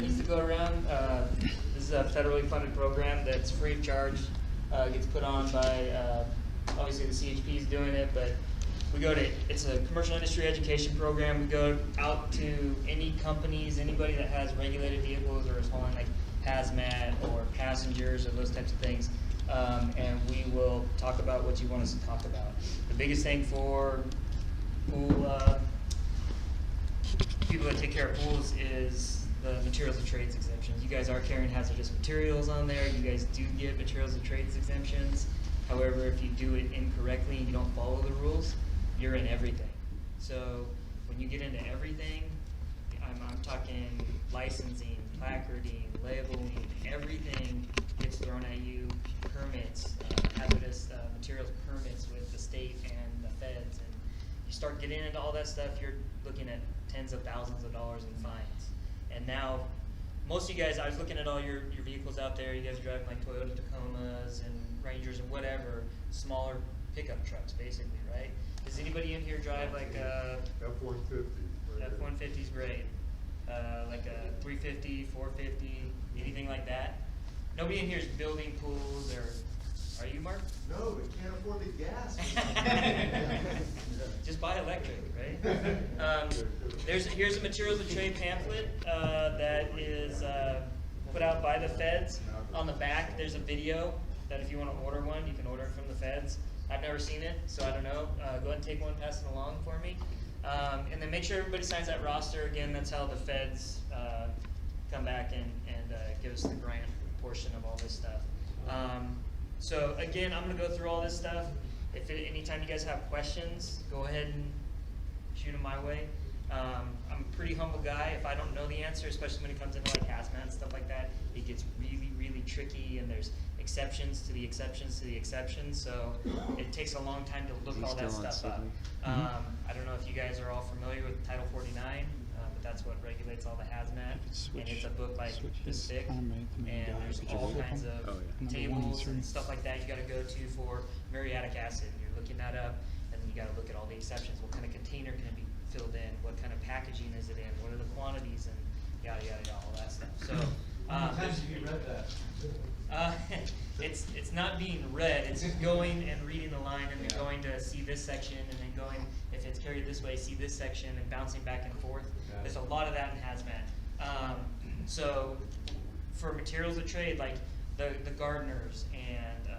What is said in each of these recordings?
needs to go around. This is a federally funded program that's free of charge. Gets put on by, obviously the CHP is doing it, but we go to, it's a commercial industry education program. We go out to any companies, anybody that has regulated vehicles or is hauling like hazmat or passengers or those types of things. And we will talk about what you want us to talk about. The biggest thing for pool people that take care of pools is the materials of trades exemptions. You guys are carrying hazardous materials on there. You guys do get materials of trades exemptions. However, if you do it incorrectly and you don't follow the rules, you're in everything. So when you get into everything, I'm talking licensing, placarding, labeling, everything gets thrown at you. Permits, hazardous materials permits with the state and the feds, and you start getting into all that stuff, you're looking at tens of thousands of dollars in fines. And now, most of you guys, I was looking at all your vehicles out there, you guys are driving like Toyota Tacomas and Rangers and whatever, smaller pickup trucks basically, right? Does anybody in here drive like a F-150? F-150 is great. Like a 350, 450, anything like that? Nobody in here is building pools, or are you, Mark? No, we can't afford the gas. Just buy electric, right? Here's a materials of trade pamphlet that is put out by the feds. On the back, there's a video that if you want to order one, you can order it from the feds. I've never seen it, so I don't know. Go ahead and take one, pass it along for me. And then make sure everybody signs that roster. Again, that's how the feds come back and give us the grant portion of all this stuff. So again, I'm going to go through all this stuff. If anytime you guys have questions, go ahead and shoot them my way. I'm a pretty humble guy. If I don't know the answer, especially when it comes into like hazmat and stuff like that, it gets really, really tricky, and there's exceptions to the exceptions to the exceptions. So it takes a long time to look all that stuff up. I don't know if you guys are all familiar with Title 49, but that's what regulates all the hazmat. And it's a book like this thick, and there's all kinds of tables and stuff like that you got to go to for muriatic acid. You're looking that up, and then you got to look at all the exceptions. What kind of container can it be filled in? What kind of packaging is it in? What are the quantities, and yada yada yada, all that stuff. So how many times have you read that? It's not being read. It's going and reading the line, and then going to see this section, and then going, if it's carried this way, see this section, and bouncing back and forth. There's a lot of that in hazmat. So for materials of trade, like the gardeners and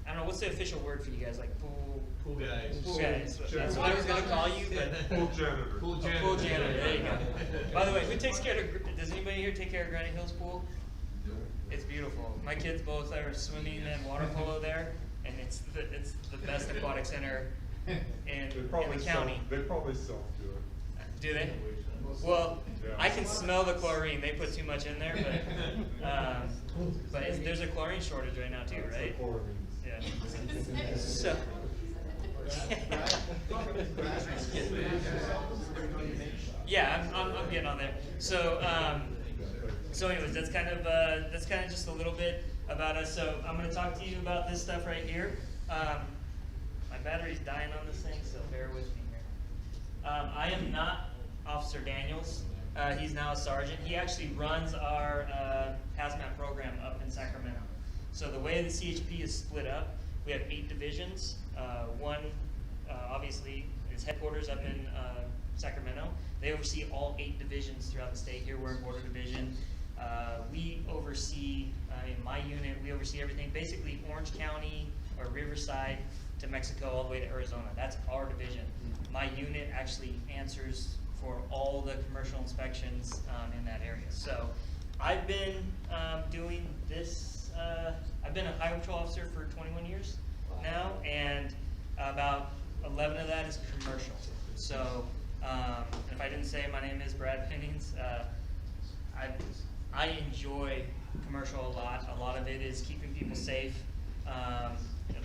I don't know, what's the official word for you guys? Like pool guys. Pool guys. That's what I was going to call you, but Pool janitor. Pool janitor. Pool janitor. There you go. By the way, who takes care of? Does anybody here take care of Granite Hills Pool? It's beautiful. My kids both are swimming and water polo there, and it's the best aquatic center in the county. They probably self-do it. Do they? Well, I can smell the chlorine. They put too much in there, but there's a chlorine shortage right now too, right? Yeah. So. Yeah, I'm getting on there. So anyways, that's kind of just a little bit about us. So I'm going to talk to you about this stuff right here. My battery's dying on this thing, so bear with me here. I am not Officer Daniels. He's now a sergeant. He actually runs our hazmat program up in Sacramento. So the way the CHP is split up, we have 8 divisions. One, obviously, is headquarters up in Sacramento. They oversee all 8 divisions throughout the state. Here we're in Border Division. We oversee, in my unit, we oversee everything, basically Orange County or Riverside to Mexico all the way to Arizona. That's our division. My unit actually answers for all the commercial inspections in that area. So I've been doing this, I've been a highway patrol officer for 21 years now, and about 11 of that is commercial. So if I didn't say, my name is Brad Pennings. I enjoy commercial a lot. A lot of it is keeping people safe. A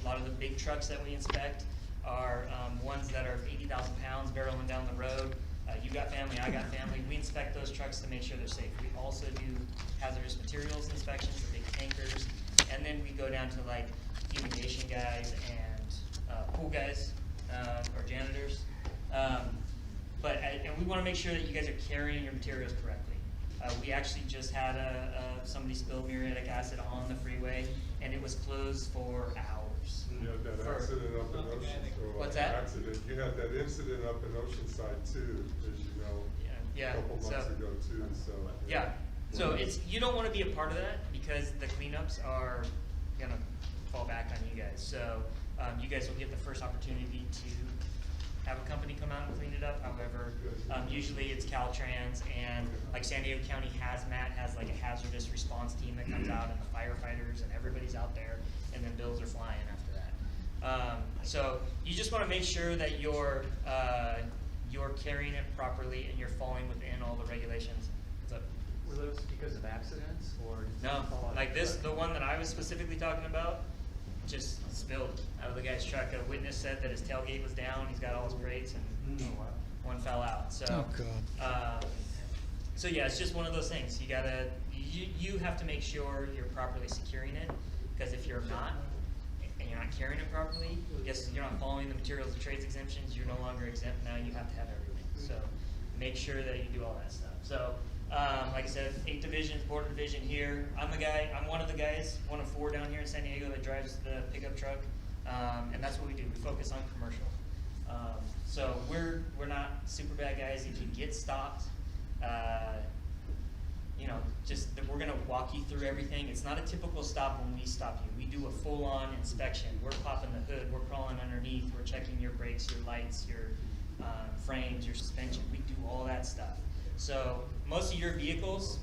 lot of the big trucks that we inspect are ones that are 80,000 pounds barreling down the road. You got family, I got family. We inspect those trucks to make sure they're safe. We also do hazardous materials inspections, the big tankers, and then we go down to like fumigation guys and pool guys or janitors. And we want to make sure that you guys are carrying your materials correctly. We actually just had somebody spill muriatic acid on the freeway, and it was closed for hours. You had that accident up in Oceanside. What's that? Accident. You had that incident up in Oceanside too, as you know, Yeah. a couple months ago too, so. Yeah, so you don't wanna be a part of that, because the cleanups are gonna fall back on you guys. So, you guys will get the first opportunity to have a company come out and clean it up. However, usually it's Caltrans, and like San Diego County Hazmat has like a hazardous response team that comes out, and the firefighters, and everybody's out there, and then bills are flying after that. So you just wanna make sure that you're carrying it properly and you're falling within all the regulations. What's up? Were those because of accidents, or? did No, someone fall out like of this, the the truck? one that I was specifically talking about, just spilled out of the guy's truck. A witness said that his tailgate was down, he's got all his brakes, and Oh, wow. one fell out, so. Oh, God. So yeah, it's just one of those things. You have to make sure you're properly securing it, because if you're not, and you're not carrying it properly, guess you're not following the materials and trades exemptions, you're no longer exempt, now you have to have everything. So make sure that you do all that stuff. So, like I said, 8 divisions, border division here. I'm one of the guys, one of 4 down here in San Diego that drives the pickup truck. And that's what we do, we focus on commercial. So we're not super bad guys. If you get stopped, you know, we're gonna walk you through everything. It's not a typical stop when we stop you. We do a full-on inspection. We're popping the hood, we're crawling underneath, we're checking your brakes, your lights, your frames, your suspension. We do all that stuff. So most of your vehicles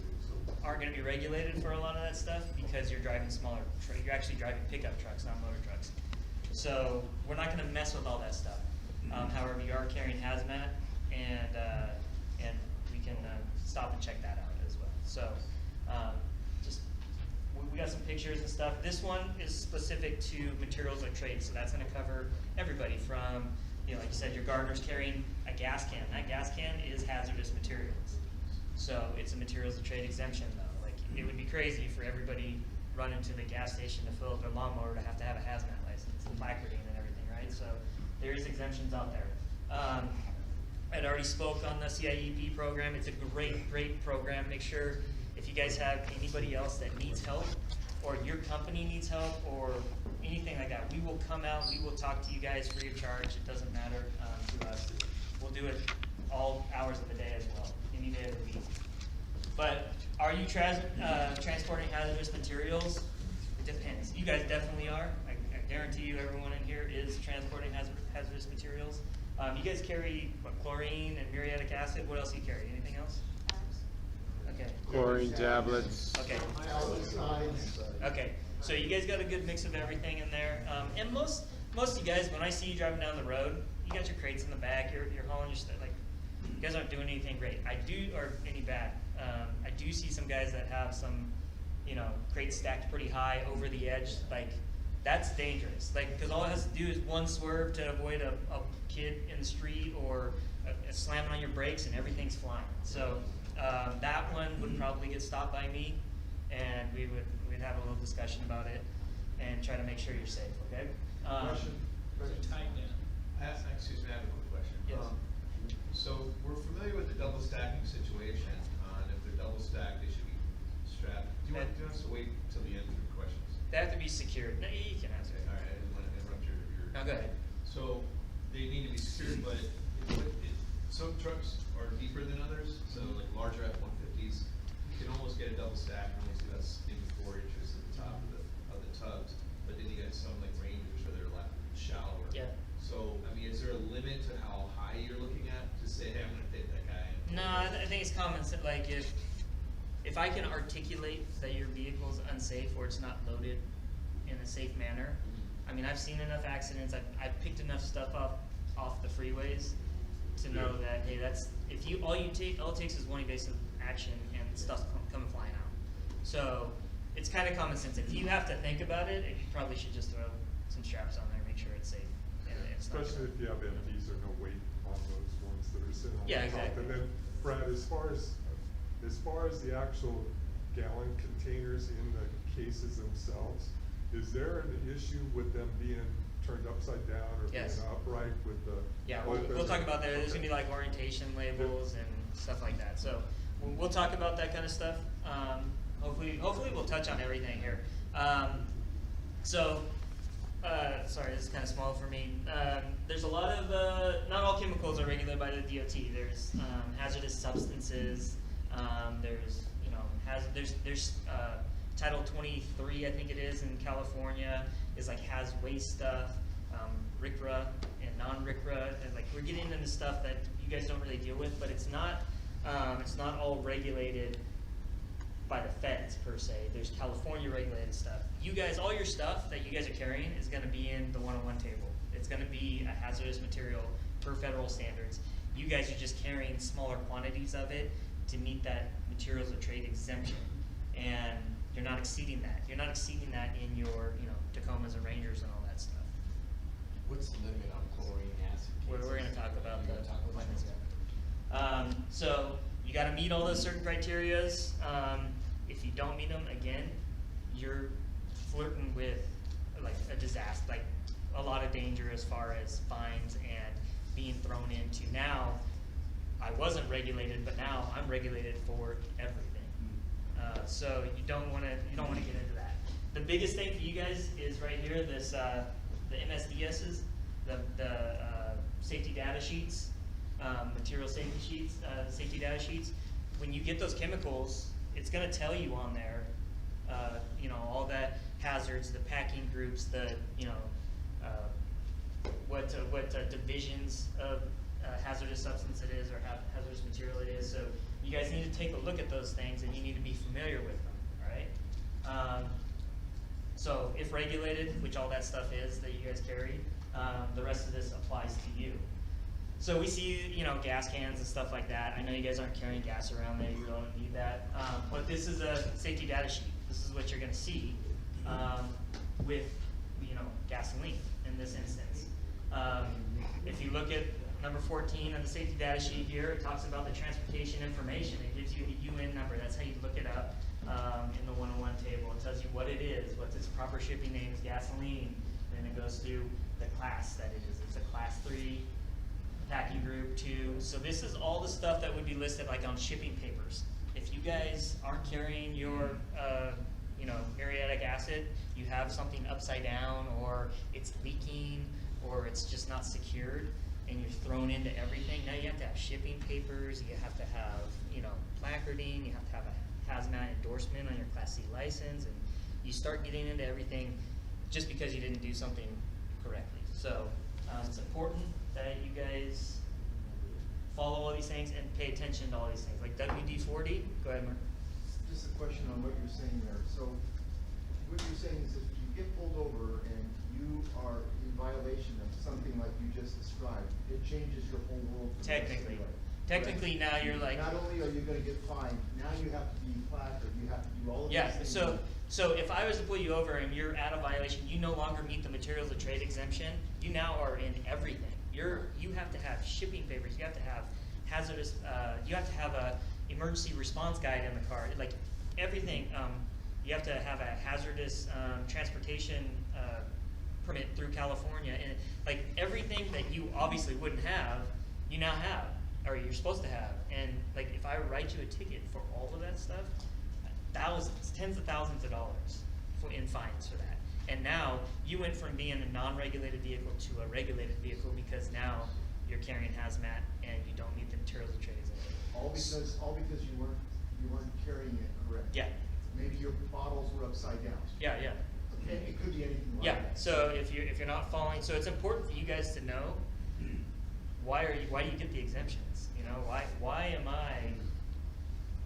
aren't gonna be regulated for a lot of that stuff, because you're driving you're actually driving pickup trucks, not motor trucks. So we're not gonna mess with all that stuff. However, you are carrying hazmat, and we can stop and check that out as well. So we got some pictures and stuff. This one is specific to materials of trade, so that's gonna cover everybody from, you know, like you said, your gardener's carrying a gas can. That gas can is hazardous materials. So it's a materials of trade exemption though. Like, it would be crazy for everybody running to the gas station to fill up their lawnmower to have a hazmat license and placarding and everything, right? So there is exemptions out there. I'd already spoke on the CIEP program. It's a great program. Make sure if you guys have anybody else that needs help, or your company needs help, or anything like that, we will come out, we will talk to you guys free of charge. It doesn't matter to us. We'll do it all hours of the day as well, any day of the week. But are you transporting hazardous materials? It depends. You guys definitely are. I guarantee you everyone in here is transporting hazardous materials. You guys carry what, chlorine and muriatic acid? What else do you carry? Anything else? Okay. Chlorine tablets. Okay. Okay. So you guys got a good mix of everything in there. And most of you guys, when I see you driving down the road, you got your crates in the back. You're hauling your stuff. Like, you guys aren't doing anything great. Or any bad. I do see some guys that have some, you know, crates stacked pretty high over the edge. Like, that's dangerous. Like, because all it has to do is one swerve to avoid a kid in the street, or slamming on your brakes, and everything's flying. So that one would probably get stopped by me, and we'd have a little discussion about it and try to make sure you're safe. Okay. Question. Excuse me, I have a quick question. Yes. So we're familiar with the double stacking situation. If they're double stacked, they should be strapped. Do you want us to wait till the end for the questions? They have to be secured. No, you can answer it. All right, I didn't want to interrupt your. No, go ahead. So they need to be secured, but some trucks are deeper than others. So like larger F-150s, you can almost get a double stack. And see that's maybe 4 inches at the top of the tubs. But then you get some like Rangers where they're a lot shallower. Yeah. So I mean, is there a limit to how high you're looking at to say, hey, I'm going to fit that guy? No, I think it's common sense. Like, if I can articulate that your vehicle's unsafe or it's not loaded in a safe manner, I mean, I've seen enough accidents. I've picked enough stuff up off the freeways to know that, hey, all it takes is one evasive action and stuff's coming flying out. So it's kind of common sense. If you have to think about it, you probably should just throw some straps on there, make sure it's safe. And it's not Especially if you have MPs or no weight on those ones that are sitting on Yeah, the top. exactly. And then, Brad, as far as the actual gallon containers in the cases themselves, is there an issue with them being turned upside down or Yes. being upright with the? Yeah, we'll talk about that. There's gonna be like orientation labels and stuff like that. So we'll talk about that kind of stuff. Hopefully we'll touch on everything here. Sorry, this is kind of small for me. There's a lot of, not all chemicals are regulated by the DOT. There's hazardous substances. There's, you know, there's Title 23, I think it is, in California, is like has waste stuff, RCRA and non-RCRA, and like we're getting into stuff that you guys don't really deal with, but it's not all regulated by the feds per se. There's California regulated stuff. You guys, all your stuff that you guys are carrying is going to be in the 101 table. It's going to be a hazardous material per federal standards. You guys are just carrying smaller quantities of it to meet that materials of trade exemption, and you're not exceeding that. You're not exceeding that in your, you know, Tacomas and Rangers and all that stuff. What's the limit on chlorine acid cases? We're going to talk about You're that. gonna talk about that. So you got to meet all those certain criterias. If you don't meet them, again, you're flirting with like a disaster, like a lot of danger as far as fines and being thrown into. Now, I wasn't regulated, but now I'm regulated for everything. So you don't want to get into that. The biggest thing for you guys is right here, this the MSDSs, the safety data sheets, material safety sheets, safety data sheets. When you get those chemicals, it's going to tell you on there, you know, all that hazards, the packing groups, the, you know, what divisions of hazardous substance it is or hazardous material it is. So you guys need to take a look at those things and you need to be familiar with them, all right? So if regulated, which all that stuff is that you guys carry, the rest of this applies to you. So we see, you know, gas cans and stuff like that. I know you guys aren't carrying gas around there, you really don't need that. But this is a safety data sheet. This is what you're gonna see with, you know, gasoline in this instance. If you look at number 14 on the safety data sheet here, it talks about the transportation information. It gives you the UN number. That's how you look it up in the 101 table. It tells you what it is, what its proper shipping name is, gasoline. Then it goes through the class that it is. It's a class 3 packing group 2. So this is all the stuff that would be listed like on shipping papers. If you guys aren't carrying your you know, muriatic acid, you have something upside down or it's leaking or it's just not secured and you're thrown into everything, now you have to have shipping papers, you have to have, you know, placarding, you have to have a hazmat endorsement on your Class C license, and you start getting into everything just because you didn't do something correctly. So it's important that you guys follow all these things and pay attention to all these things. Like WD-40, go ahead, Mark. Just a question on what you're saying there. So what you're saying is if you get pulled over and you are in violation of something like you just described, it changes your whole world. For the rest of Technically. your life. Technically now you're like, Not only are you gonna get fined, now you have to be placarded, you have to do all of yeah, these things. so if I was to pull you over and you're out of violation, you no longer meet the materials of trade exemption, you now are in everything. You have to have shipping papers, you have to have hazardous, you have to have a emergency response guide in the car, like everything. You have to have a hazardous transportation permit through California, and like everything that you obviously wouldn't have, you now have, or you're supposed to have. And like if I write you a ticket for all of that stuff, thousands, tens of thousands of dollars in fines for that. And now you went from being a non-regulated vehicle to a regulated vehicle because now you're carrying hazmat and you don't meet the materials of trade exemption. All because you weren't carrying it correct. Yeah. Maybe your bottles were upside down. Yeah, yeah. Okay, it could be anything like Yeah, that. so if you're not following, so it's important for you guys to know why do you get the exemptions? You know, why am I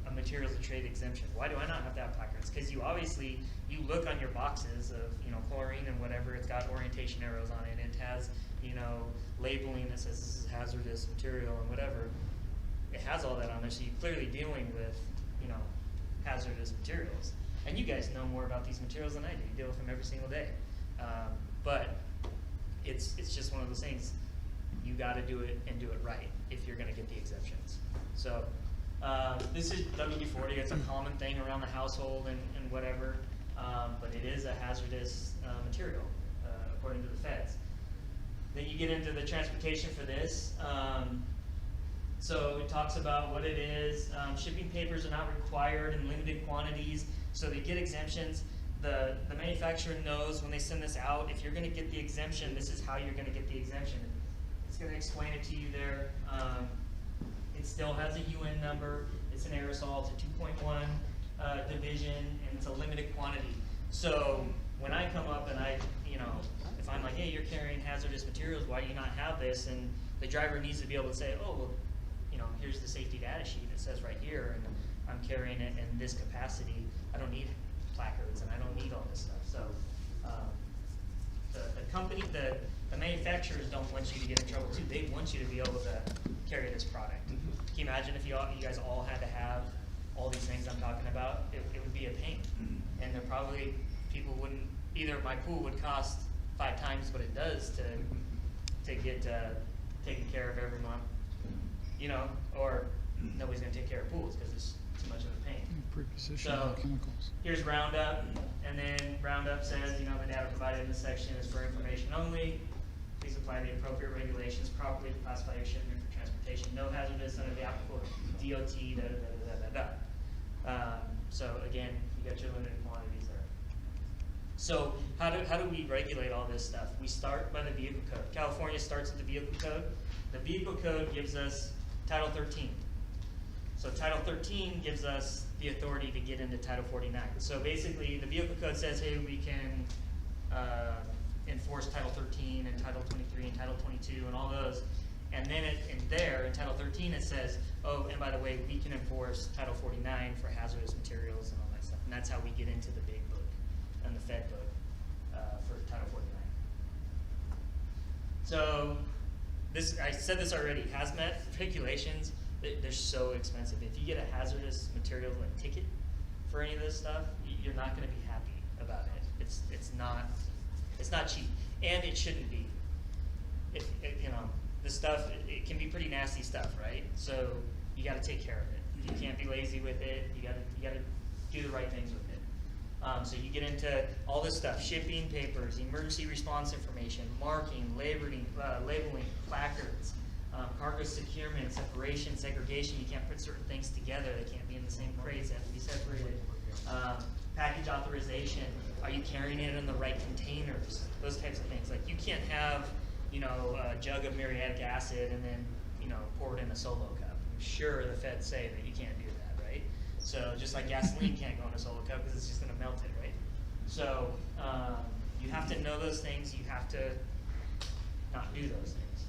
a materials of trade exemption? Why do I not have to have placards? Because you obviously, you look on your boxes of, you know, chlorine and whatever, it's got orientation arrows on it, it has, you know, labeling that says this is hazardous material and whatever. It has all that on there, so you're clearly dealing with, you know, hazardous materials. And you guys know more about these materials than I do. You deal with them every single day. But it's just one of those things. You got to do it and do it right if you're going to get the exemptions. So this is WD-40. It's a common thing around the household and whatever. But it is a hazardous material according to the feds. Then you get into the transportation for this. So it talks about what it is. Shipping papers are not required in limited quantities, so they get exemptions. The manufacturer knows when they send this out, if you're gonna get the exemption, this is how you're gonna get the exemption. It's gonna explain it to you there. It still has a UN number. It's an aerosol. It's a 2.1 division, and it's a limited quantity. So when I come up and if I'm like, hey, you're carrying hazardous materials, why do you not have this? And the driver needs to be able to say, oh, well, here's the safety data sheet. It says right here, and I'm carrying it in this capacity. I don't need placards, and I don't need all this stuff. So the manufacturers don't want you to get in trouble too. They want you to be able to carry this product. Can you imagine if you guys all had to have all these things I'm talking about? It would be a pain, and people wouldn't. Either my pool would cost 5 times what it does to get taken care of every month, or nobody's gonna take care of pools because it's too much of a pain. So here's Roundup, and then Roundup says, the data provided in this section is for information only. Please apply the appropriate regulations properly to classify your shipment for transportation. No hazardous under the applicable DOT. So again, you got your limited quantities there. So how do we regulate all this stuff? We start by the vehicle code. California starts with the vehicle code. The vehicle code gives us Title 13. So Title 13 gives us the authority to get into Title 49. So basically, the vehicle code says, hey, we can enforce Title 13 and Title 23 and Title 22 and all those. And then in Title 13, it says, oh, and by the way, we can enforce Title 49 for hazardous materials and all that stuff. And that's how we get into the big book and the Fed book for Title 49. So I said this already, hazmat regulations, they're so expensive. If you get a hazardous material ticket for any of this stuff, you're not going to be happy about it. It's not cheap, and it shouldn't be. This stuff, it can be pretty nasty stuff, right? So you got to take care of it. You can't be lazy with it. You got to do the right things with it. So you get into all this stuff: shipping papers, emergency response information, marking, labeling, placards, cargo securement, separation, segregation. You can't put certain things together. They can't be in the same crates. They have to be separated. Package authorization. Are you carrying it in the right containers? Those types of things. Like you can't have, a jug of muriatic acid and then, pour it in a solo cup. I'm sure the feds say that you can't do that, right? So just like gasoline can't go in a solo cup because it's just going to melt it, right? So you have to know those things. You have to not do those things.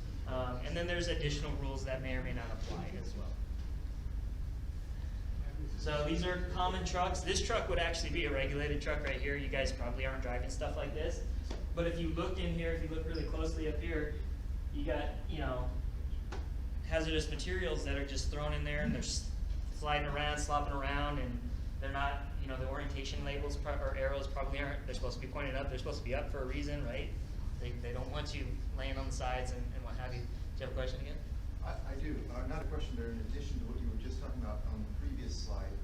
And then there's additional rules that may or may not apply as well. So these are common trucks. This truck would actually be a regulated truck right here. You guys probably aren't driving stuff like this. But if you look in here, if you look really closely up here, you got, hazardous materials that are just thrown in there and they're sliding around, slopping around, and they're not, the orientation labels or arrows probably aren't, they're supposed to be pointed up. They're supposed to be up for a reason, right? They don't want you laying on the sides and what have you. Do you have a question again? I do. Not a question there. In addition to what you were just talking about on the previous slide,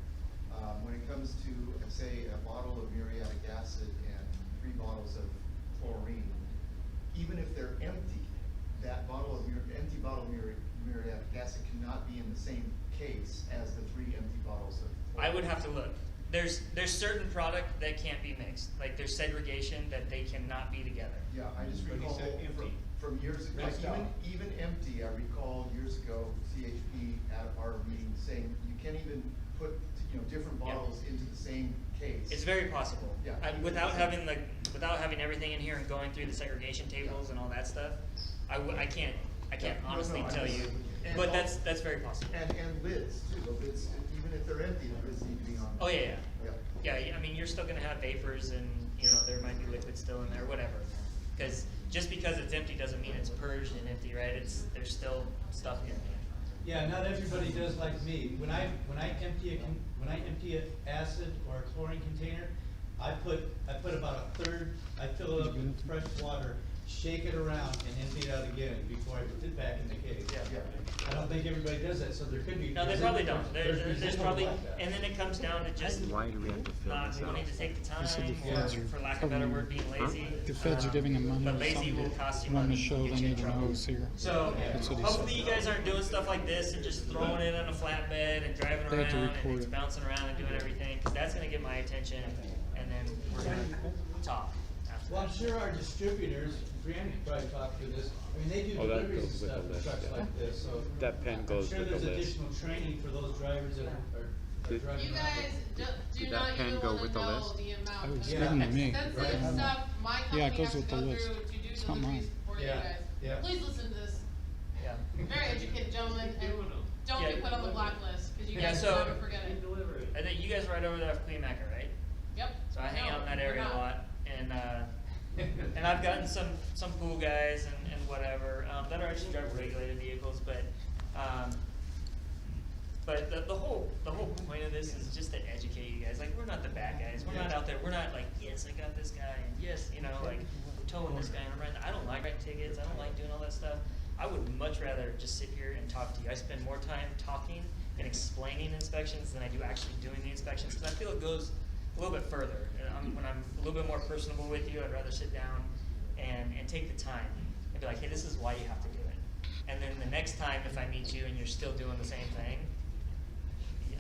when it comes to, say, a bottle of muriatic acid and 3 bottles of chlorine, even if they're empty, that empty bottle of muriatic acid cannot be in the same case as the 3 empty bottles of chlorine. I would have to look. There's certain product that can't be mixed. Like there's segregation that they cannot be together. Yeah, I just But he recall said empty. from years ago, Rinsed out. even empty, I recall years ago, CHP at our meeting saying you can't even put different bottles into the same case. It's very possible. Yeah. Without having everything in here and going through the segregation tables and all that stuff, I can't honestly tell you. But that's very possible. And lids too. The lids, even if they're empty, the lids need to be on. Oh yeah. Yeah. Yeah, I mean, you're still going to have vapors and, there might be liquid still in there, whatever. Because just because it's empty doesn't mean it's purged and empty, right? There's still stuff in there. Yeah, not everybody does like me. When I empty an acid or a chlorine container, I put about a third. I fill it up with fresh water, shake it around and empty it out again before I put it back in the case. Yeah. I don't think everybody does that, so there could be. No, they probably don't. There's residual probably, like that. and then it comes down to just Why do we have to fill not this wanting out? to take the time, They said the or feds are for lack of a better covering- word, being lazy. The feds are giving them money But or lazy something will to cost you run money. the show, get they you in need an trouble. hose here. So, That's what he hopefully said. you guys aren't doing stuff like this and just throwing it on a flatbed and driving They have to around and record it's it. bouncing around and doing everything, cause that's gonna get my attention, and then we're gonna talk after Well, I'm that. sure our distributors, Brianna could probably talk to this, I mean, they do Oh, that deliveries and goes with stuff the for list, trucks yeah. like this, so. That pen goes with the I'm sure list. there's additional training for those drivers that are Did- driving You around. guys do Did that not pen even go wanna with the know list? the amount Oh, it's of given to me. expensive Right. stuff my Yeah, it company goes has to with the go list. through to do It's not deliveries mine. for you Yeah, guys. yeah. Please listen to this Yeah. very educated gentleman and don't Yeah. be put on the blacklist, cause you Yeah, guys so- will never forget it. I think you guys are right over there for Clean Macker, right? Yep. So I hang No, out in that we're area a not. lot, and I've gotten some cool guys and whatever, that are actually driving regulated vehicles, but the whole point of this is just to educate you guys, like, we're not the bad guys, we're not out there, we're not like, yes, I got this guy, and yes, you know, like, we're towing this guy, and I'm writing, I don't like writing tickets, I don't like doing all that stuff. I would much rather just sit here and talk to you. I spend more time talking and explaining inspections than I do actually doing the inspections, because I feel it goes a little bit further. When I'm a little bit more personable with you, I'd rather sit down and take the time and be like, hey, this is why you have to do it. And then the next time, if I meet you and you're still doing the same thing,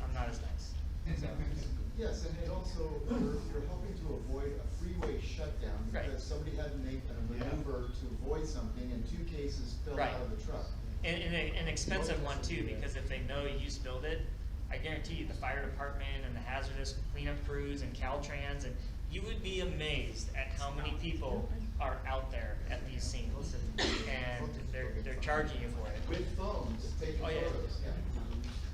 I'm not as nice. So, Yes, and also, you're helping to avoid a freeway shutdown Right. because somebody had to make a maneuver to avoid something and 2 cases fell Right. out of the truck. and an expensive one too, because if they know you spilled it, I guarantee you the fire department and the hazardous cleanup crews and Caltrans, and you would be amazed at how many people are out there at these scenes, and they're charging you for it. With phones, taking Oh, yeah. photos, yeah.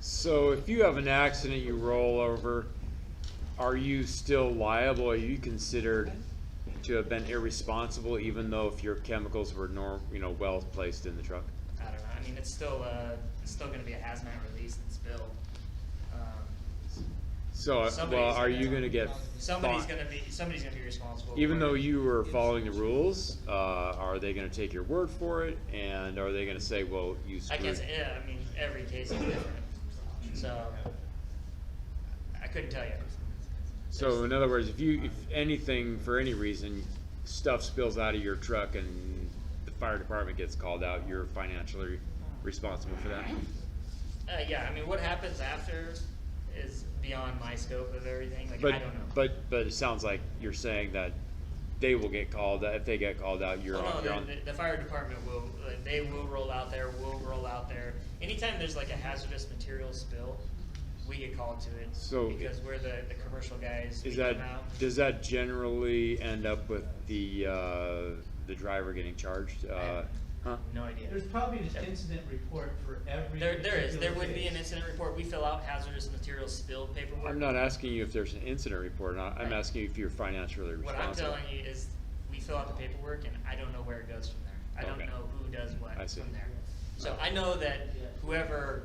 So if you have an accident, you roll over, are you still liable? Are you considered to have been irresponsible, even though if your chemicals were well placed in the truck? I don't know. I mean, it's still going to be a hazmat release and spill. So, Somebody's are gonna- you going to get Somebody's fined? going to be responsible. Even for though it. you were following the rules, are they going to take your word for it? And are they going to say, well, you I screwed? can't say. Yeah, I mean, every case is different. So I couldn't tell you. So in other words, if anything, for any reason, stuff spills out of your truck and the fire department gets called out, you're financially responsible for that? Yeah, I mean, what happens after is beyond my scope of everything. Like, But, I don't know. but it sounds like you're saying that they will get called out. If they get called out, you're Well, on. no, You're on. the fire department will. They will roll out there. We'll roll out there. Anytime there's like a hazardous material spill, we get called to it. So because we're the commercial guys. Is we that, come out. does that generally end up with the driver getting charged? Huh? No idea. There's probably an incident report for every. There is. There particular would be case. an incident report. We fill out hazardous material spill paperwork. I'm not asking you if there's an incident report. I'm Right. asking you if you're financially What responsible. I'm telling you is, we fill out the paperwork, and I don't know where it goes from there. I don't Okay. know who does what I see. from there. So I know that whoever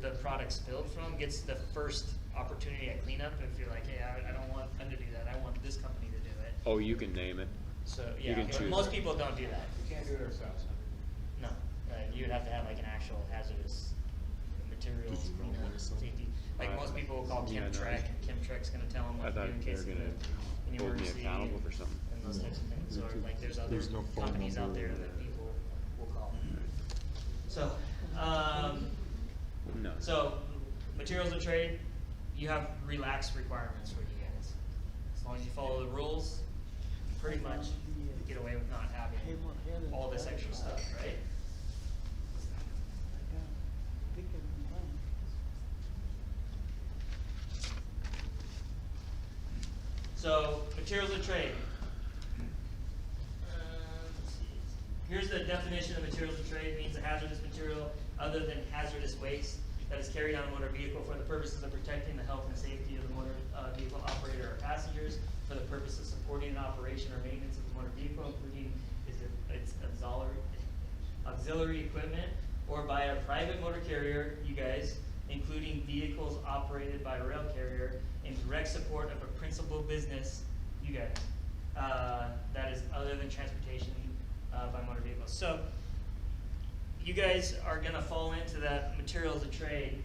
the product spilled from gets the first opportunity at cleanup. If you're like, hey, I don't want them to do that. I want this company to do it. Oh, you can name it. So You yeah, can but choose. most people don't do that. We can't do it ourselves. No, you would have to have like an actual hazardous materials cleanup safety. Like most people will call Yeah, no, Chemtrec, and Chemtrec's gonna tell them I what to thought do in they were case of gonna an hold me emergency. accountable for something. And those types of things, or like there's other There's no phone companies out number there or- that people will call. So, No. so materials of trade, you have relaxed requirements for you guys. As long as you follow the rules, you pretty much get away with not having all this extra stuff, right? So, materials of trade. Let's see. Here's the definition of materials of trade. It means a hazardous material other than hazardous waste that is carried on a motor vehicle for the purposes of protecting the health and safety of the motor vehicle operator or passengers, for the purpose of supporting an operation or maintenance of the motor vehicle, including its auxiliary equipment, or by a private motor carrier, you guys, including vehicles operated by a rail carrier in direct support of a principal business, you guys, that is other than transportation by motor vehicles. So you guys are gonna fall into that materials of trade,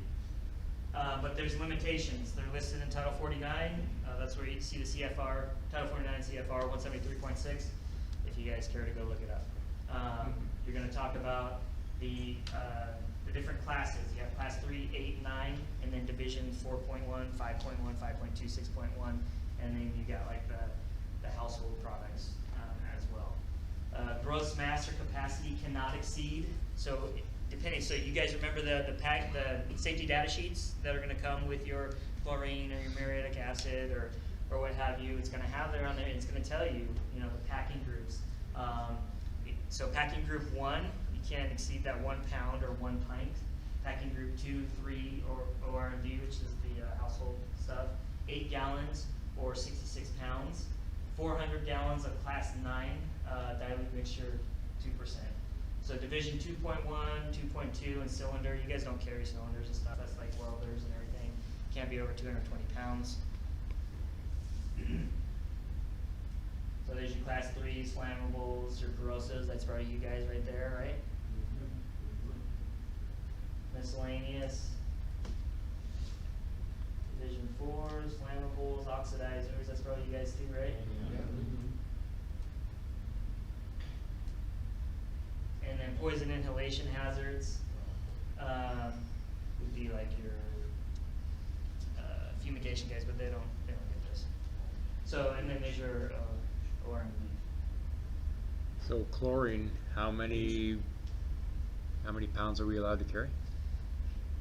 but there's limitations. They're listed in Title 49. That's where you see the CFR, Title 49 CFR 173.6, if you guys care to go look it up. You're gonna talk about the different classes. You have class 3, 8, 9, and then division 4.1, 5.1, 5.2, 6.1, and then you got like the household products as well. Gross mass or capacity cannot exceed. So depending, so you guys remember the safety data sheets that are gonna come with your chlorine or your muriatic acid or what have you. It's gonna have there on there, and it's gonna tell you, you know, the packing groups. So packing group 1, you can't exceed that 1 pound or 1 pint. Packing group 2, 3, or R&D, which is the household stuff, 8 gallons or 66 pounds. 400 gallons of class 9 dilute mixture, 2%. So division 2.1, 2.2, and cylinder, you guys don't carry cylinders and stuff, that's like welders and everything. Can't be over 220 pounds. So there's your class 3s, flammables, your corrosives, that's probably you guys right there, right? Miscellaneous. Division 4s, flammables, oxidizers, that's probably you guys too, right? And then poison inhalation hazards would be like your fumigation guys, but they don't get this. So, and then there's your O&D. So chlorine, how many pounds are we allowed to carry?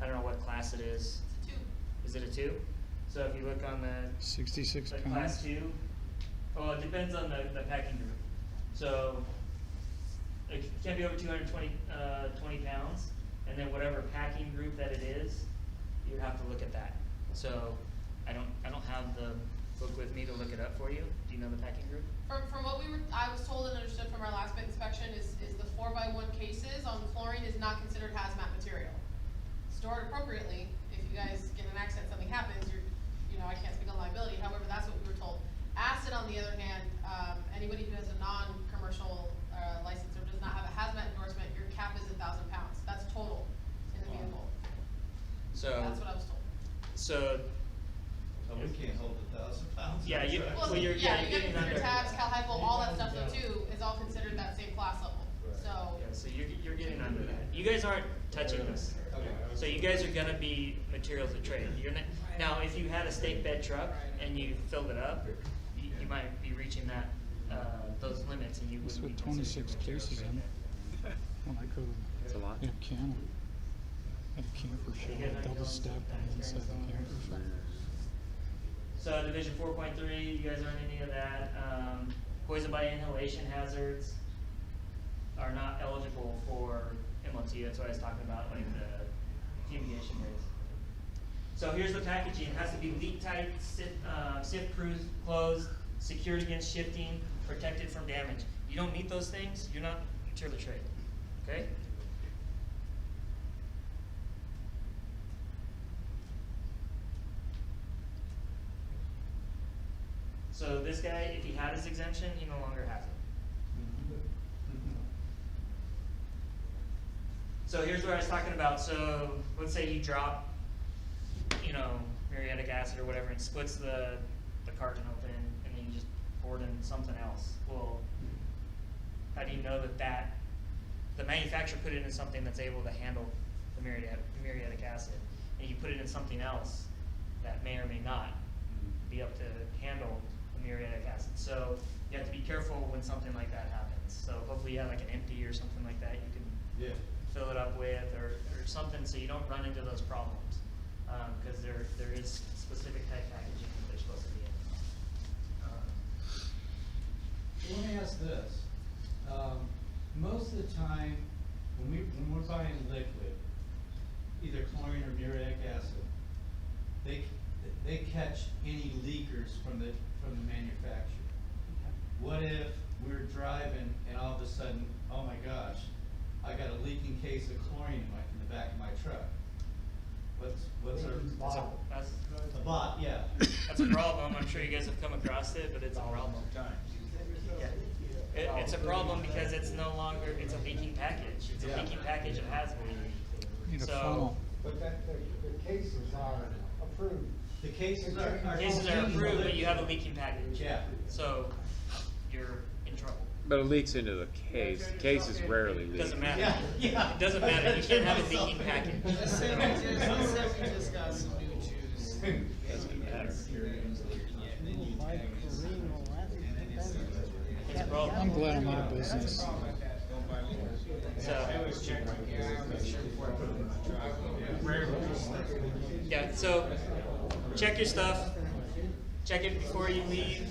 I don't know what class it is. It's a 2. Is it a 2? So if you look on the 66 pounds. class 2, well, it depends on the packing group. So it can't be over 220 20 pounds, and then whatever packing group that it is, you have to look at that. So I don't have the book with me to look it up for you. Do you know the packing group? From what I was told and understood from our last bit inspection is the 4x1 cases on chlorine is not considered hazmat material. Stored appropriately, if you guys get in an accident, something happens, I can't speak on liability, however, that's what we were told. Acid, on the other hand, anybody who has a non-commercial license or does not have a hazmat endorsement, your cap is 1,000 pounds. That's total in the vehicle. So That's what I was told. So Oh, we can't hold 1,000 pounds. yeah, you, Well, well, you're yeah, you getting get under. your tabs, cal-hypo, all that stuff though too, is all considered that same class level, so. Yeah, so you're getting under that. You guys aren't touching this. Okay. So you guys are gonna be materials of trade. You're not, now, if you had a stake bed truck and you filled it up, you might be reaching that, those limits, and you This wouldn't with be considered 26 materials cases of in trade. it. When I go It's a lot. to a camper, at a camper show, they'll just stack them inside the camper. So division 4.3, you guys aren't any of that. Poison by inhalation hazards are not eligible for MOT. That's what I was talking about, like the fumigation rates. So here's the packaging. It has to be leak tight, sift proof, closed, secured against shifting, protected from damage. You don't meet those things, you're not material of trade. Okay? So this guy, if he had his exemption, he no longer has it. So here's what I was talking about. So let's say you drop, muriatic acid or whatever, and splits the carton open, and then you just pour it in something else. Well, how do you know that the manufacturer put it in something that's able to handle the muriatic acid, and you put it in something else that may or may not be able to handle the muriatic acid. So you have to be careful when something like that happens. So hopefully you have like an empty or something like that you can fill it up with, or something, so you don't run into those problems. Because there is specific type packaging that they're supposed to be in. Let me ask this. Most of the time, when we're buying liquid, either chlorine or muriatic acid, they catch any leakers from the manufacturer. What if we're driving and all of a sudden, oh my gosh, I got a leaking case of chlorine in the back of my truck? What's our That's a bot? Yeah. that's a problem. I'm sure you guys have come across it, but it's a problem. Yeah. It's a problem because it's no longer, it's a leaking package. It's a leaking package of hazmat. Need a So, funnel. But that, the cases are approved. The cases are. cases are approved, but you have a leaking package. Yeah. So, you're in trouble. But it leaks into the case. The case is rarely It leaks. doesn't matter. Yeah, yeah. It doesn't matter. You can't have a leaking package. Let's say we just got some new juice. Doesn't matter. It's a problem. I'm glad I'm out of business. Yeah, so check your stuff. Check it before you leave.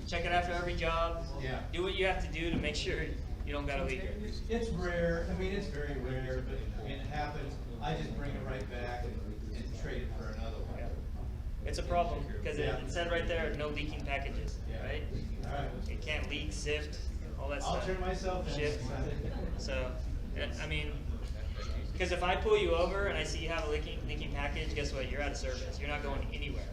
Check it after every job. Yeah. Do what you have to do to make sure you don't got a leak. It's rare, I mean, it's very rare, but when it happens, I just bring it right back and trade it for another one. Yeah. It's a problem because it said right there, no leaking packages, right? Alright. It can't leak, sift, all that I'll stuff. turn myself in. Shift. So, I mean, because if I pull you over and I see you have a leaking package, guess what? You're out of service. You're not going anywhere.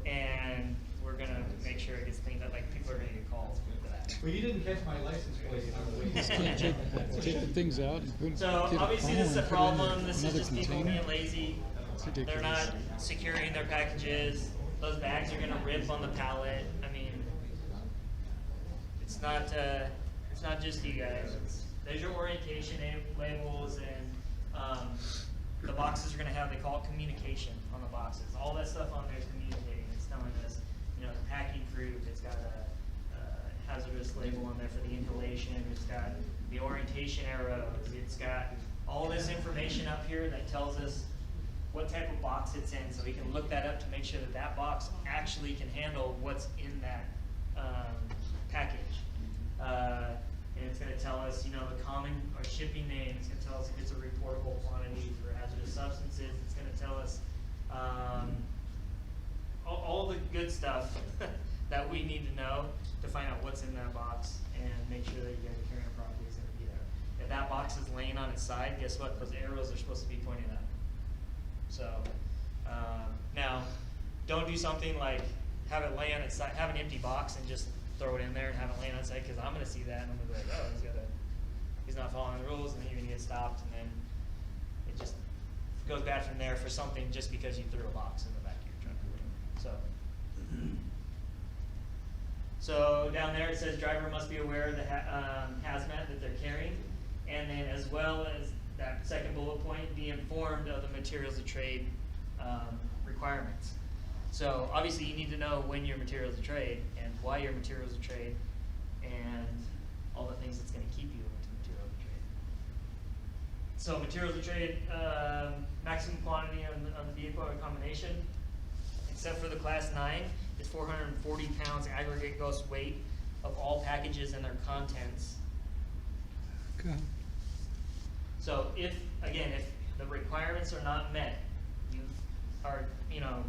And we're gonna make sure it gets cleaned up. Like people are gonna get calls for that. Well, you didn't catch my license plate on the way. Just can't take the things out and put, So get a obviously funnel this is a and put it in problem. This is another just people container. being lazy. It's They're ridiculous. not securing their packages. Those bags are gonna rip on the pallet. I mean, it's not just you guys. There's your orientation labels, and the boxes are gonna have, they call it communication on the boxes. All that stuff on there is communicating. It's telling us, the packing group. It's got a hazardous label on there for the inhalation. It's got the orientation arrows. It's got all this information up here that tells us what type of box it's in, so we can look that up to make sure that that box actually can handle what's in that package. And it's going to tell us, the common or shipping name. It's going to tell us if it's a reportable quantity for hazardous substances. It's going to tell us all the good stuff that we need to know to find out what's in that box and make sure that you guys are carrying it properly is going to be there. If that box is laying on its side, guess what? Those arrows are supposed to be pointing up. So, now, don't do something like have it lay on its side, have an empty box and just throw it in there and have it lay on its side, because I'm going to see that and I'm going to be like, oh, he's not following the rules, and then you're going to get stopped, and then it just goes bad from there for something just because you threw a box in the back of your truck. So down there it says driver must be aware of the hazmat that they're carrying, and then as well as that second bullet point, be informed of the materials of trade requirements. So obviously you need to know when your materials of trade and why your materials of trade and all the things that's going to keep you into materials of trade. So materials of trade, maximum quantity on the vehicle or combination, except for the class 9, is 440 pounds aggregate gross weight of all packages and their contents. Okay. So if the requirements are not met,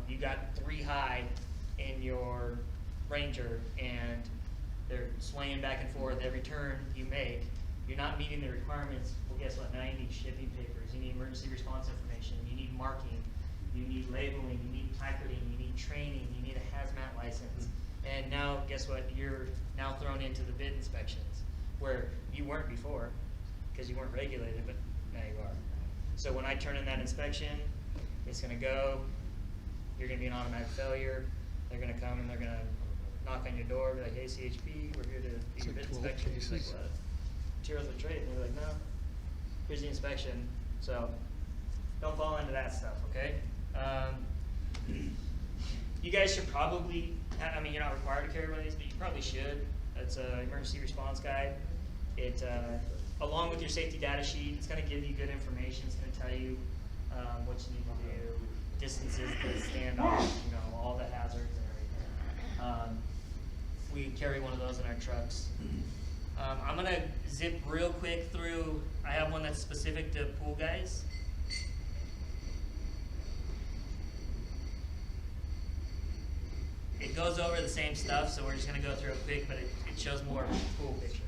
you got 3 high in your Ranger and they're swaying back and forth every turn you make, you're not meeting the requirements. Well, guess what? Now you need shipping papers, you need emergency response information, you need marking, you need labeling, you need placarding, you need training, you need a hazmat license. And now, guess what? You're now thrown into the bid inspections, where you weren't before, because you weren't regulated, but now you are. So when I turn in that inspection, it's going to go, you're going to be an automatic failure, they're going to come and they're going to knock on your door, be like, hey CHP, we're here to do your bid inspection. You're like, what? Materials of trade. And they're like, no, here's the inspection. So don't fall into that stuff, okay? You guys should probably, you're not required to carry one of these, but you probably should. It's an emergency response guide. It, along with your safety data sheet, it's going to give you good information. It's going to tell you what you need to do, distances to stand off, all the hazards and everything. We carry one of those in our trucks. I'm going to zip real quick through. I have one that's specific to pool guys. It goes over the same stuff, so we're just going to go through it quick, but it shows more pool pictures.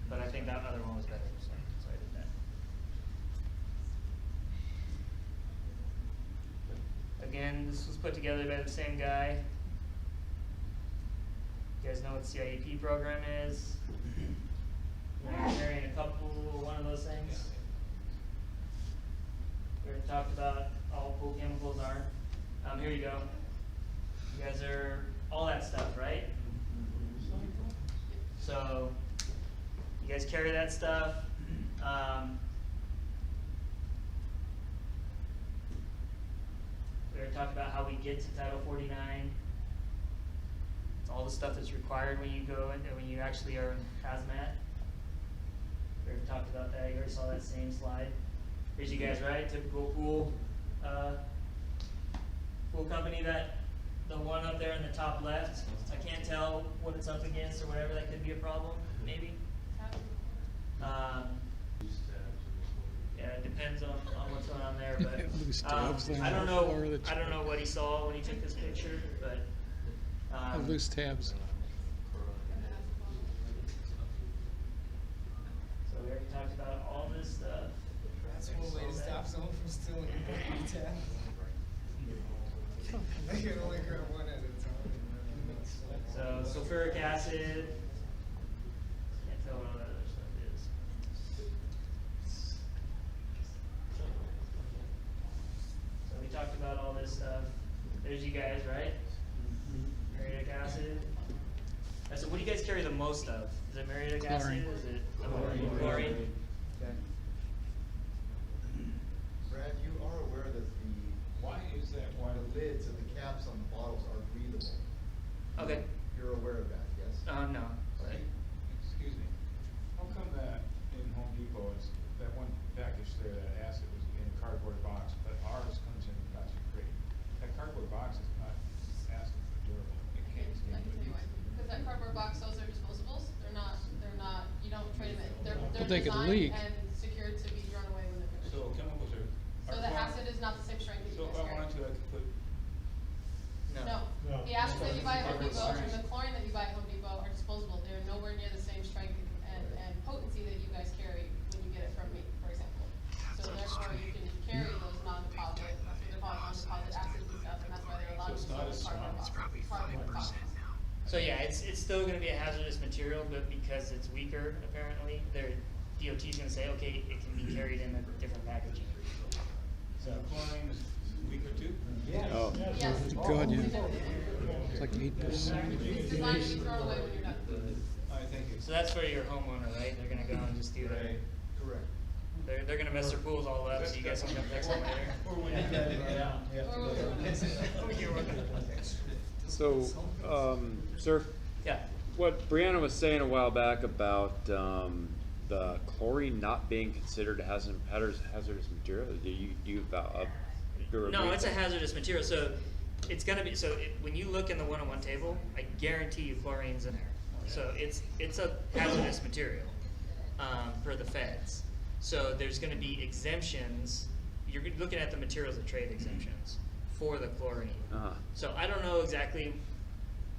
But I think that other one was better, so I did that. Again, this was put together by the same guy. You guys know what the CIEP program is? You're carrying one of those things. We already talked about all pool chemicals aren't. Here you go. You guys are all that stuff, right? So you guys carry that stuff. We already talked about how we get to Title 49. It's all the stuff that's required when you go in, when you actually are in hazmat. We already talked about that. You already saw that same slide. Here's you guys, right? Typical pool company. That the one up there in the top left. I can't tell what it's up against or whatever. That could be a problem, maybe. Yeah, it depends on what's going on there, but Loose tabs there I don't on the know. floor that I don't know what he saw when he took this picture, but Loose tabs. So we already talked about all this stuff. That's one way to stop someone from stealing a tab. They can only grab one at a time. So sulfuric acid. Can't tell what all that other stuff is. So we talked about all this stuff. There's you guys, right? Muriatic acid. So what do you guys carry the most of? Is it muriatic acid? Is it chlorine? Brad, you are aware that Why is that? the lids and the caps on the bottles are breathable. Okay. You're aware of that, yes? No. But Excuse me. How come that in Home Depot is, that one package there, that acid was in a cardboard box, but ours comes in a plastic crate? That cardboard box is not acid durable. It can't I stand can tell you why. it. Because that cardboard box, those are disposables. They're not, you don't trade them in. They're But they could designed leak. and secured to be thrown away when they're finished. So chemicals are. So the acid is not the same strength that you So if guys I carry. wanted to, I could put. No. The acid that you buy at Home Depot and the chlorine that you buy at Home Depot are disposable. They're nowhere near the same strength and potency that you guys carry when you get it from me, for example. So therefore, you can carry those non-deposit, that's what they're called, non-deposit acids and stuff, and that's why they're allowed to So it's not as sell in strong. cardboard boxes. So yeah, it's still going to be a hazardous material, but because it's weaker, apparently, DOT is going to say, okay, it can be carried in a different packaging. So chlorine is weaker too? Oh, Yes. good, yeah. Significantly. It's like 8%. It's designed to be thrown away when you're done. All right, thank you. So that's for your homeowner, right? They're going to go and just do that. Right. Correct. They're going to mess their pools all up, so you guys don't come fix them later. Or when you get it out, you have to go there. So, sir, Yeah. what Brianna was saying a while back about the chlorine not being considered a hazardous material, do you No, it's a hazardous material. So it's going to be, when you look in the 101 table, I guarantee you chlorine's in there. So it's a hazardous material for the feds. So there's going to be exemptions. You're looking at the materials of trade exemptions for the chlorine. So I don't know exactly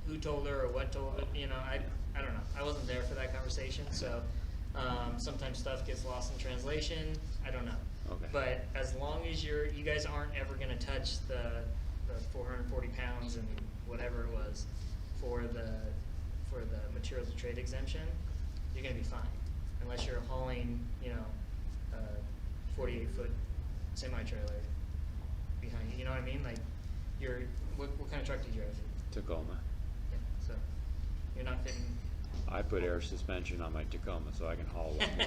who told her or what told her. You know, I don't know. I wasn't there for that conversation. So sometimes stuff gets lost in translation. I don't know. Okay. But as long as you guys aren't ever going to touch the 440 pounds and whatever it was for the materials of trade exemption, you're going to be fine, unless you're hauling, you know, a 48-foot semi-trailer behind you. You know what I mean? Like, what kind of truck did you drive? Tacoma. Yeah, so you're not fitting. I put air suspension on my Tacoma so I can haul a lot more.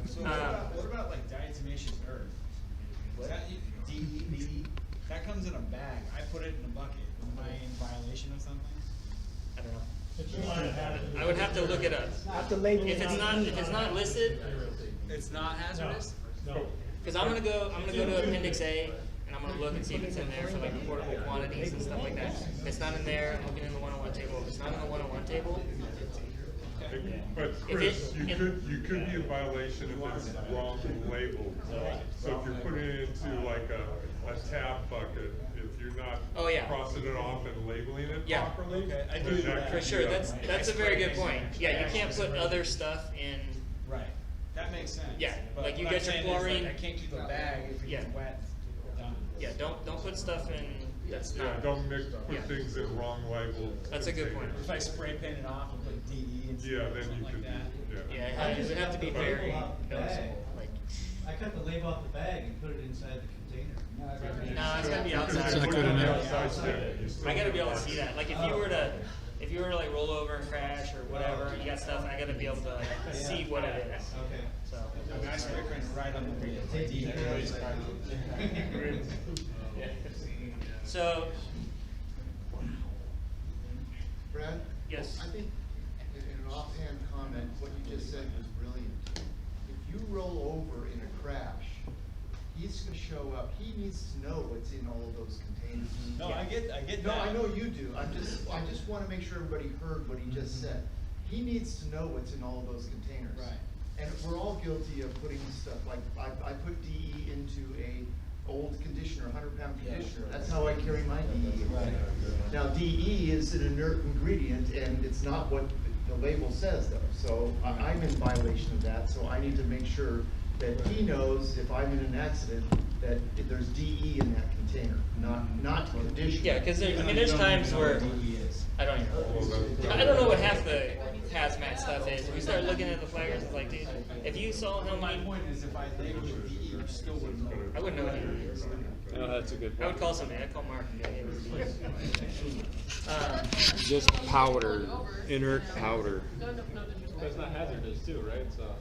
So what about like diatomaceous earth? Is that DEB? That comes in a bag. I put it in a bucket. Am I in violation of something? I don't know. I would have to look it up. Not the label. If it's not listed, It's not hazardous? No. because I'm gonna go to Appendix A and I'm gonna look and see if it's in there for like reportable quantities and stuff like that. If it's not in there, I'm looking in the 101 table. If it's not in the 101 table, But Chris, you could be in violation if it's wrong labeled. So if you're putting it into like a tap bucket, if you're not Oh, yeah. crossing it off and labeling it Yeah. properly, Okay, I then do that that. for could sure, be that's a very good point. Yeah, you can't put other stuff in. Right. That makes sense. Yeah, But like you what get I'm your saying is, like, chlorine- I can't keep a bag if it Yeah. gets wet. Done. Yeah, don't put stuff in That's Yeah, not. don't put Yeah. things in wrong label. That's a good point. If I spray paint it off and put DE and Yeah, then something you like could, that. Yeah, it would have to be very noticeable, like. I cut the label off the bag and put it inside the container. No, it's gotta be outside. It's not good enough. I gotta be able to see that, like, if you were to like roll over and crash or whatever, you got stuff, I gotta be able to like, see what it is. Okay. So. I mean, I spray paint it right on the DE. So, Brad? Yes. I think, in an offhand comment, what you just said was brilliant. If you roll over in a crash, he's gonna show up, he needs to know what's in all of those containers. No, I get that. No, I know you do, I just wanna make sure everybody heard what he just said. He needs to know what's in all of those containers. Right. And we're all guilty of putting stuff, like, I put DE into a old conditioner, 100-pound conditioner, that's how I carry my DE. Right. Now, DE is an inert ingredient, and it's not what the label says though, so I'm in violation of that, so I need to make sure that he knows if I'm in an accident, that if there's DE in that container, not conditioner. yeah, cause there's times where, I don't know what half the hazmat stuff is. We start looking at the flaggers, it's like, dude, if you saw how My many, point is, if I label it DE, you still wouldn't know. I wouldn't know what it is. No, that's a good I would point. call somebody, I'd call Mark and go, hey, Just powder, inert powder. No disrespect. That's not hazardous too, right? So.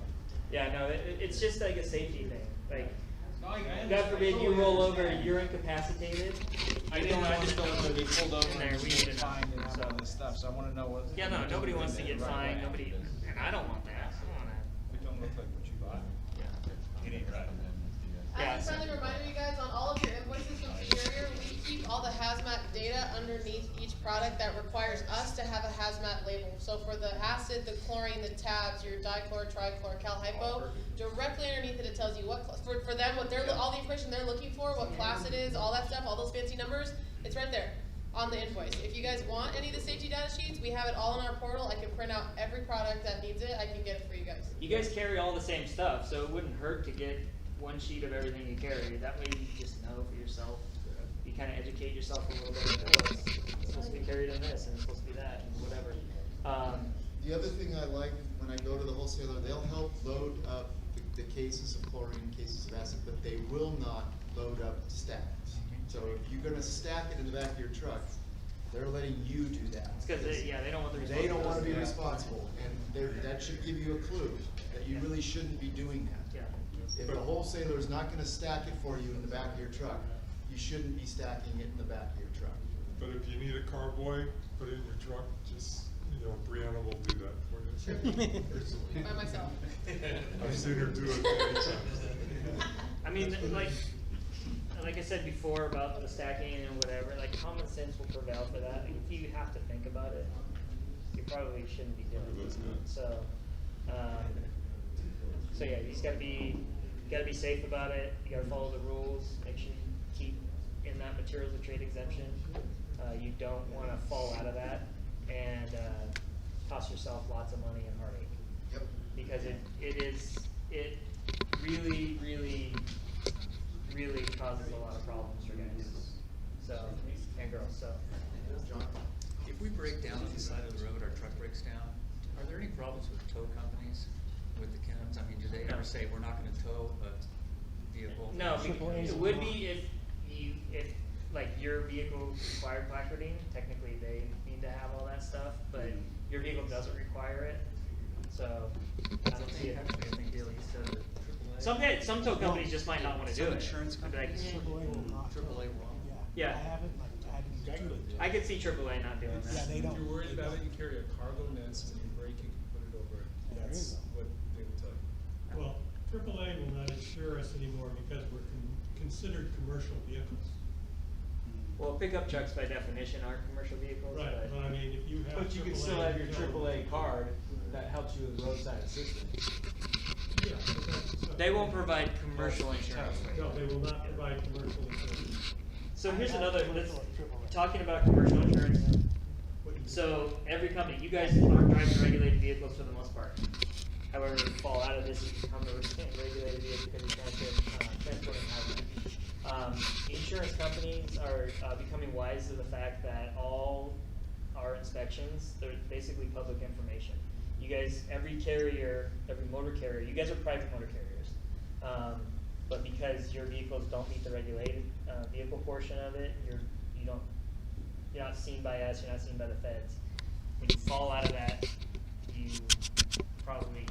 yeah, no, it's just like a safety thing, like, No, I God forbid you roll over, you're incapacitated. I just don't want to be pulled over in there, and we need to fined and have so. all this stuff, so I wanna know what. Yeah, no, nobody wants to get fined, nobody, and I don't want that, I don't wanna. It don't look like what you bought. Yeah. It ain't right. Yeah, As a friendly reminder, you guys, on all of your invoices from Superior, we keep all the hazmat data underneath each product that requires us to have a hazmat label. So for the acid, the chlorine, the tabs, your dichlor, trichlor, cal hypo, directly underneath it, it tells you what, for them, what they're, all the information they're looking for, what class it is, all that stuff, all those fancy numbers, it's right there on the invoice. If you guys want any of the safety data sheets, we have it all in our portal. I can print out every product that needs it, I can get it for you guys. You guys carry all the same stuff, so it wouldn't hurt to get one sheet of everything you carry. That way you just know for yourself. You kind of educate yourself a little bit. Oh, it's supposed to be carried in this, and it's supposed to be that, and whatever. The other thing I like, when I go to the wholesaler, they'll help load up the cases of chlorine, cases of acid, but they will not load up stacks. So if you're gonna stack it in the back of your truck, they're letting you do that. It's because they don't want the responsibility. They don't wanna be responsible, and that should give you a clue, that you really shouldn't be doing that. Yeah. If the wholesaler is not gonna stack it for you in the back of your truck, you shouldn't be stacking it in the back of your truck. But if you need a carboy, put it in your truck, just, Brianna will do that for you. By myself. I've seen her do it many times. I mean, like I said before about the stacking and whatever, like common sense will prevail for that. Like, if you have to think about it, you probably shouldn't be doing it. So yeah, you just gotta be safe about it. You gotta follow the rules. Make sure you keep in that materials of trade exemption. You don't want to fall out of that and cost yourself lots of money and heartache. Yep. Because it really, really, really causes a lot of problems for guys. So and girls. So. John? If we break down on the side of the road, our truck breaks down, are there any problems with tow companies, with the chems? I mean, do they No. ever say, we're not gonna tow a vehicle? No, it would be if like your vehicle required placarding, technically they need to have all that stuff, but your vehicle doesn't require it, so I don't see it. Actually, I think they lease to AAA. Some tow companies just might not wanna do it. Some insurance I'd be like, companies, AAA will. yeah, I could see AAA not doing that. Yeah, they don't. If you're worried about it, you carry a cargo nest and you break it, you put it over. That's what they would tell you. Well, AAA will not insure us anymore because we're considered commercial vehicles. Well, pickup trucks by definition are commercial vehicles, Right, but I mean, if you have But you can AAA, still have your you don't- AAA card that helps you with roadside assistance. Yeah, but that's- they won't provide commercial insurance. No, they will not provide commercial insurance. So here's another, talking about commercial insurance. So every company, you guys aren't driving regulated vehicles for the most part. However, you fall out of this, you become a regulated vehicle because you're transporting hazmat. Insurance insurance companies are becoming wise to the fact that all our inspections, they're basically public information. You guys, every carrier, every motor carrier, you guys are private motor carriers. But because your vehicles don't meet the regulated vehicle portion of it, you're not seen by us, you're not seen by the feds. When you fall out of that, you probably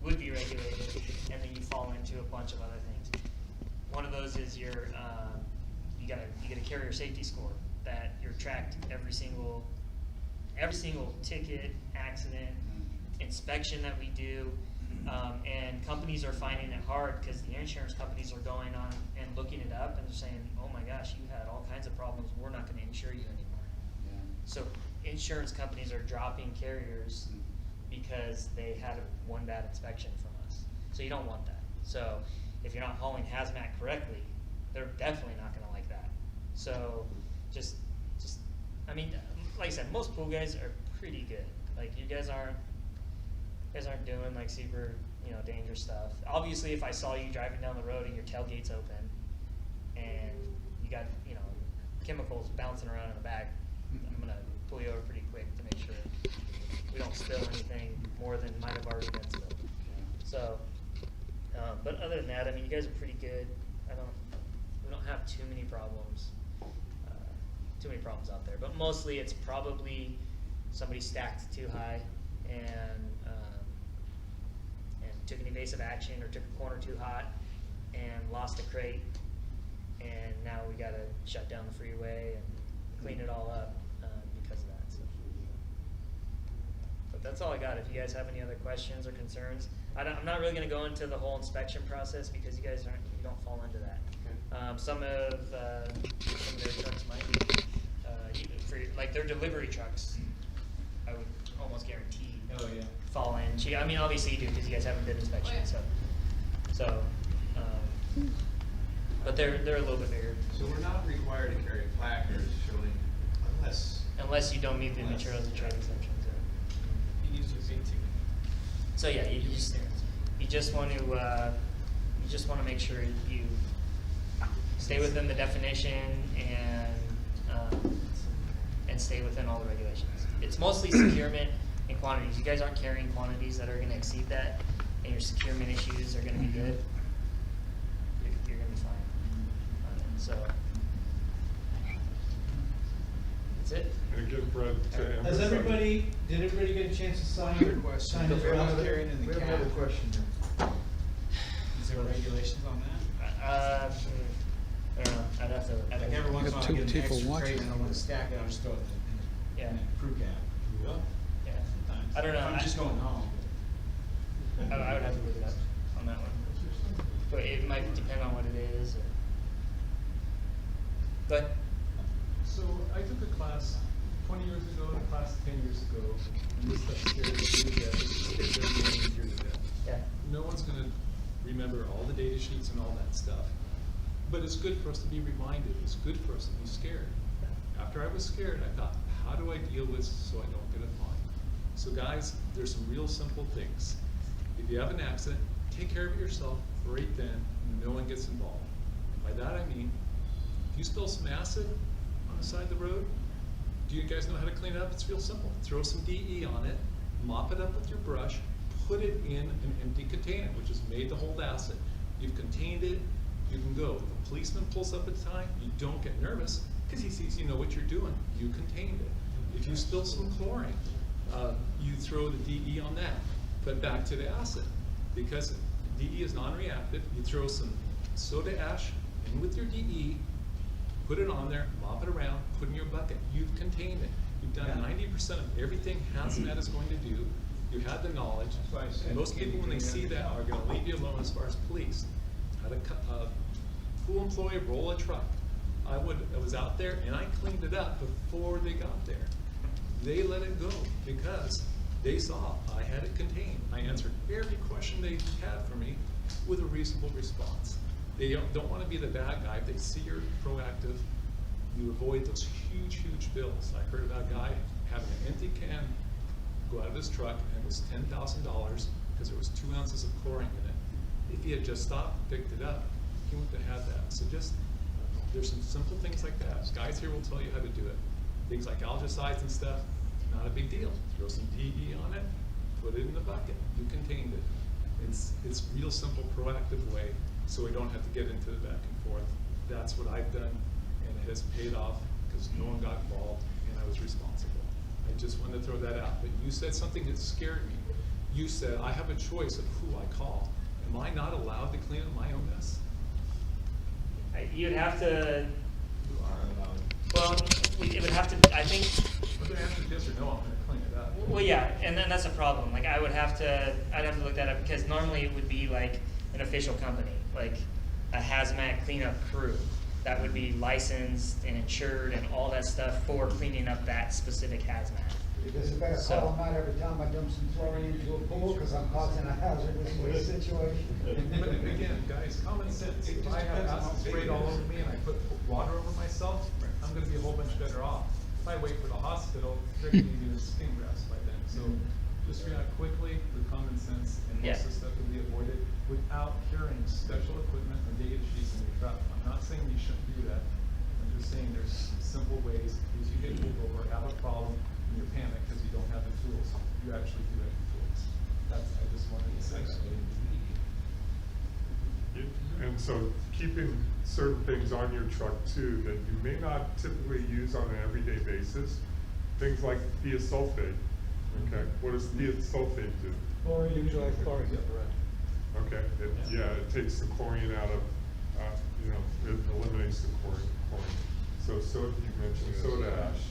would be regulated, and then you fall into a bunch of other things. One of those is you get a carrier safety score that you're tracked every single ticket, accident, inspection that we do, and companies are finding it hard because the insurance companies are going on and looking it up and they're saying, oh my gosh, you had all kinds of problems, we're not going to insure you anymore. Yeah. So insurance companies are dropping carriers because they had one bad inspection from us. So you don't want that. So if you're not hauling hazmat correctly, they're definitely not going to like that. So just I mean, like I said, most pool guys are pretty good. Like you guys aren't doing like super, dangerous stuff. Obviously, if I saw you driving down the road and your tailgate's open and you got, chemicals bouncing around in the back, I'm gonna pull you over pretty quick to make sure we don't spill anything more than might have already been spilled. So, but other than that, I mean, you guys are pretty good. We don't have too many problems out there. But mostly, it's probably somebody stacked too high and took an evasive action or took a corner too hot and lost a crate, and now we got to shut down the freeway and clean it all up because of that. So. But that's all I got. If you guys have any other questions or concerns, I'm not really going to go into the whole inspection process because you guys don't fall into that. Okay. Some of their trucks might be for like their delivery trucks. I would almost guarantee. Oh yeah. Fall in. I mean, obviously you do because you guys haven't did inspection. But they're a little bit bigger. So we're not required to carry placards showing unless you don't meet the materials and trade exemptions. You use your big ticket. So yeah, you just want to make sure you stay within the definition and stay within all the regulations. It's mostly securement and quantities. You guys aren't carrying quantities that are going to exceed that, and your securement issues are going to be good. You're going to be fine. So that's it. And again, Brett, to Did everybody get a chance to sign Good question. sign the We have draft? another- carrying in the We have cab. another question here. Is there regulations on that? I don't know. I'd have to. Like every once in a while, I two get an people extra watching crate and I it. want to stack it, I'll just throw it in the crew cab. Yeah. Sometimes. I don't know. I'm just going home. I would have to look it up on that one. But it might depend on what it is. But So I took a class 20 years ago, a class 10 years ago, and this stuff scared me to death. It scares everyone here to death. yeah. No one's gonna remember all the data sheets and all that stuff. But it's good for us to be reminded. It's good for us to be scared. After I was scared, I thought, how do I deal with this so I don't get a fine? So guys, there's some real simple things. If you have an accident, take care of it yourself right then, and no one gets involved. And by that I mean, if you spill some acid on the side of the road, do you guys know how to clean it up? It's real simple. Throw some DE on it, mop it up with your brush, put it in an empty container, which is made to hold acid. You've contained it, you can go. If a policeman pulls up at the time, you don't get nervous because he sees you know what you're doing. You contained it. If you spill some chlorine, you throw the DE on that. But back to the acid. Because DE is non-reactive, you throw some soda ash in with your DE, put it on there, mop it around, put it in your bucket. You've contained it. You've done 90% of everything Hazmat is going to do. You had the knowledge. And most people, when they see that, are going to leave you alone as far as police. Had a pool employee roll a truck. I was out there and I cleaned it up before they got there. They let it go because they saw I had it contained. I answered every question they had for me with a reasonable response. They don't want to be the bad guy. If they see you're proactive, you avoid those huge, huge bills. I heard about a guy having an empty can go out of his truck and it was $10,000 because there was 2 ounces of chlorine in it. If he had just stopped and picked it up, he wouldn't have had that. So just There's some simple things like that. Guys here will tell you how to do it. Things like algicides and stuff, not a big deal. Throw some DE on it, put it in the bucket. You contained it. It's real simple, proactive way, so we don't have to get into the back and forth. That's what I've done, and it has paid off because no one got involved, and I was responsible. I just wanted to throw that out. But you said something that scared me. You said, I have a choice of who I call. Am I not allowed to clean up my own mess? You'd have to, You are allowed. well, it would have to, I think, Whether the answer is yes or no, I'm gonna clean it up. well, yeah, and then that's a problem. Like, I'd have to look that up, because normally it would be like an official company, like a hazmat cleanup crew. That would be licensed and insured and all that stuff for cleaning up that specific hazmat. Because you better call them out every time I dump some chlorine into a pool, because I'm causing a hazardous waste situation. But again, guys, common sense. If I have acid sprayed all over me and I put water over myself, I'm gonna be a whole bunch better off. If I wait for the hospital, they're gonna give me the skin grafts by then. So just react quickly with common sense, and most of the stuff can be avoided without carrying special equipment or data sheets in your truck. I'm not saying you shouldn't do that. I'm just saying there's some simple ways, if you get pulled over, have a problem, and you panic because you don't have the tools. You actually do have the tools. I just wanted to say that. And so keeping certain things on your truck too that you may not typically use on an everyday basis, things like thiosulfate. Okay, what does thiosulfate do? Chlorine neutralizes chlorine. Okay, it takes the chlorine out of, it eliminates the chlorine. So you mentioned soda ash.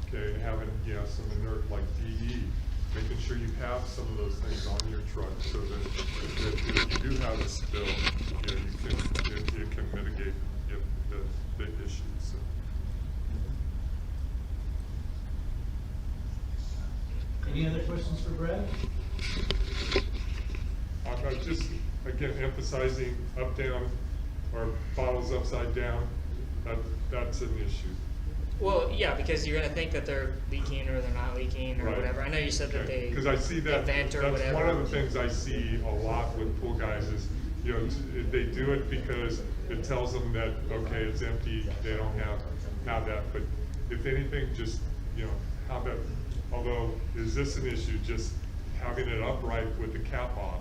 Okay, having some inert like DE, making sure you have some of those things on your truck so that if you do have a spill, you can mitigate the issues. So. Any other questions for Brad? I'm just, again, emphasizing up, down, or bottles upside down, that's an issue. Well, yeah, because you're gonna think that they're leaking or they're not leaking or Right. whatever. I know you said that they Because I see that, vent or that's whatever. one of the things I see a lot with pool guys is, they do it because it tells them that, okay, it's empty, they don't have that, but if anything, just, how about, although, is this an issue, just having it upright with the cap off?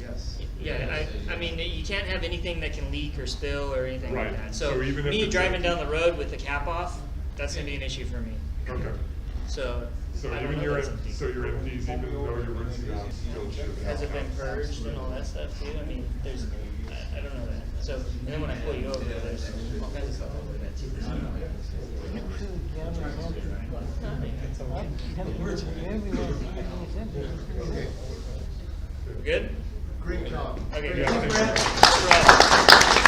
Yes. Yeah, I mean, you can't have anything that can leak or spill or anything like Right. that. So So even if me it's driving empty- down the road with the cap off, that's gonna be an issue for me. Okay. So I don't even know your, if that's empty. so your empties, even though your rinsing out still should have. Has it been purged and all that stuff too? I mean, there's, I don't know that. So, and then when I pull you over, there's all kinds of stuff over that too. We're good? Great job. Okay, Yeah, good. thank you. Brad.